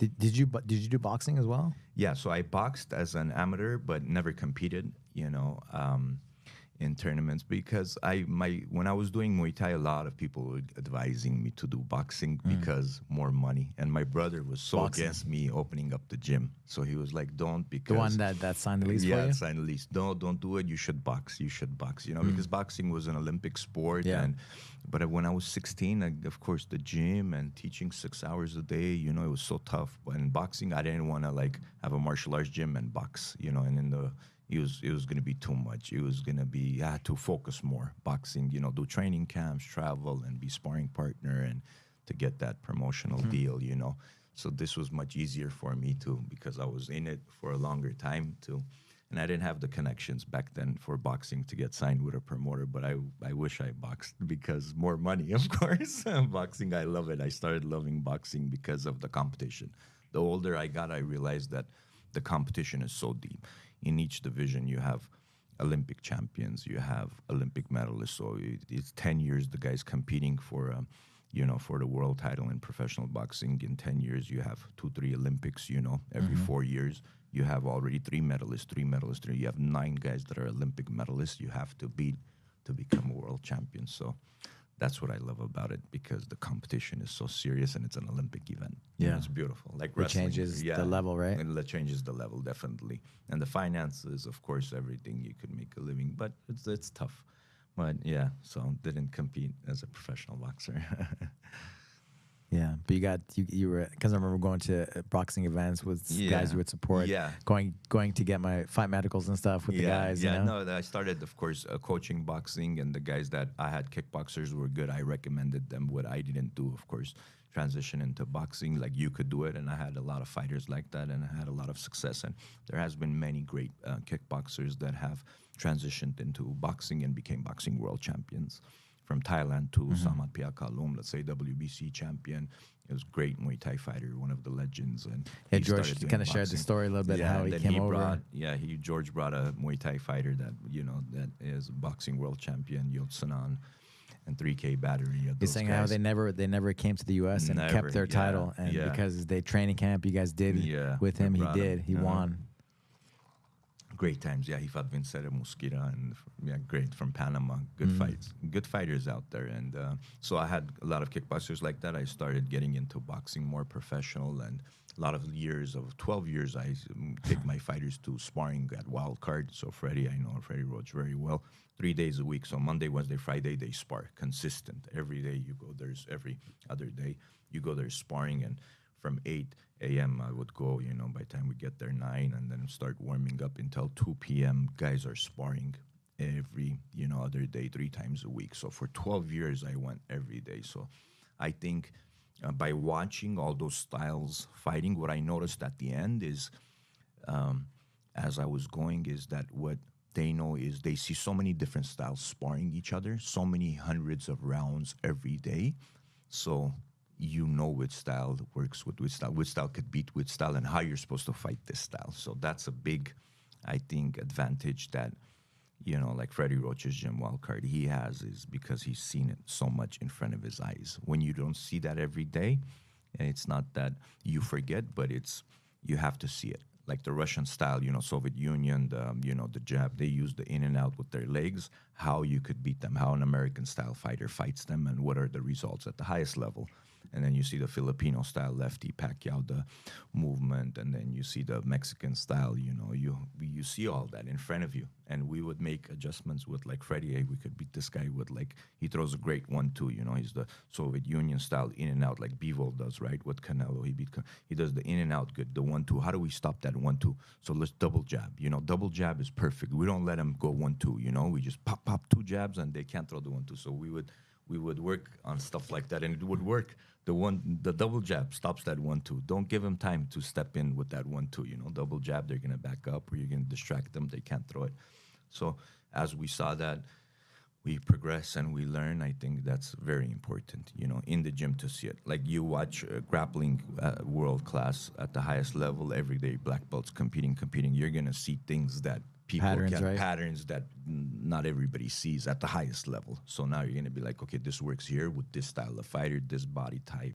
Did you do boxing as well? Yeah, so I boxed as an amateur, but never competed, in tournaments because when I was doing Muay Thai, a lot of people were advising me to do boxing because more money. And my brother was so Boxing. against me opening up the gym. So he was like, don't, because The one that signed the lease for you? Yeah, signed the lease. No, don't do it. You should box. Because boxing was an Olympic sport. Yeah. But when I was 16, of course, the gym and teaching 6 hours a day, it was so tough. But in boxing, I didn't want to have a martial arts gym and box, and it was going to be too much. It was going to be, I had to focus more. Boxing, do training camps, travel, and be sparring partner, and to get that promotional deal, So this was much easier for me too, because I was in it for a longer time too. And I didn't have the connections back then for boxing to get signed with a promoter, but I wish I boxed because more money, of course. Boxing, I love it. I started loving boxing because of the competition. The older I got, I realized that the competition is so deep. In each division, you have Olympic champions, you have Olympic medalists. So it's 10 years the guy's competing for, for the world title in professional boxing. In 10 years, you have 2-3 Olympics, every 4 years. You have already 3 medalists. You have 9 guys that are Olympic medalists you have to beat to become a world champion. So that's what I love about it, because the competition is so serious and it's an Olympic event. Yeah. It's beautiful. Like It wrestling. changes the level, right? And it changes the level, definitely. And the finances, of course, everything. You could make a living, but it's tough. But yeah, so didn't compete as a professional boxer. Yeah, but you were, because I remember going to boxing events with guys you would support. Yeah, going to get my fight medicals and stuff with the guys. Yeah, no, I started, of course, coaching boxing, and the guys that I had kickboxers were good. I recommended them. What I didn't do, of course, transition into boxing. Like, you could do it, and I had a lot of fighters like that, and I had a lot of success. And there has been many great kickboxers that have transitioned into boxing and became boxing world champions. From Thailand to Samat Piakalum, let's say WBC champion. It was great Muay Thai fighter, one of the legends. And George kind of shared the story a little bit, how he came over. George brought a Muay Thai fighter that that is a boxing world champion, Yot Sanan, and 3K battery. He's saying how they never came to the U.S. and kept their title, and because they training camp you guys did with him, he won. Great times. Yeah, he fought Vincere Mosquera, and great, from Panama. Good fights. Good fighters out there. And so I had a lot of kickboxers like that. I started getting into boxing more professional, and a lot of years, of 12 years, I take my fighters to sparring at Wild Card. So Freddie, I know Freddie Roach very well. 3 days a week. So Monday, Wednesday, Friday, they spar. Consistent. Every day you go, there's every other day you go there sparring, and from 8 a.m. I would go, by the time we get there 9, and then start warming up until 2 p.m. Guys are sparring every, other day, 3 times a week. So for 12 years, I went every day. So I think by watching all those styles fighting, what I noticed at the end is, as I was going, is that what they know is they see so many different styles sparring each other, so many hundreds of rounds every day. So which style works with which style could beat which style, and how you're supposed to fight this style. So that's a big, I think, advantage that, like Freddie Roach's gym wildcard, he has, is because he's seen it so much in front of his eyes. When you don't see that every day, and it's not that you forget, but you have to see it. Like the Russian style, Soviet Union, the jab, they use the in and out with their legs, how you could beat them, how an American style fighter fights them, and what are the results at the highest level. And then you see the Filipino style lefty Pacquiao, the movement, and then you see the Mexican style, you see all that in front of you. And we would make adjustments with, like, Freddie, we could beat this guy with, like, he throws a great 1-2, he's the Soviet Union style in and out, like Bivol does, right? With Canelo, he does the in and out good, the 1-2. How do we stop that 1-2? So let's double jab, double jab is perfect. We don't let him go 1-2, we just pop 2 jabs and they can't throw the 1-2. So we would work on stuff like that, and it would work. The double jab stops that 1-2. Don't give him time to step in with that 1-2. Double jab, they're gonna back up, or you're gonna distract them. They can't throw it. So as we saw that, we progress and we learn. I think that's very important, in the gym to see it. Like, you watch grappling world class at the highest level every day, black belts competing. You're gonna see things that patterns that not everybody sees at the highest level. So now you're going to be like, okay, this works here with this style of fighter, this body type,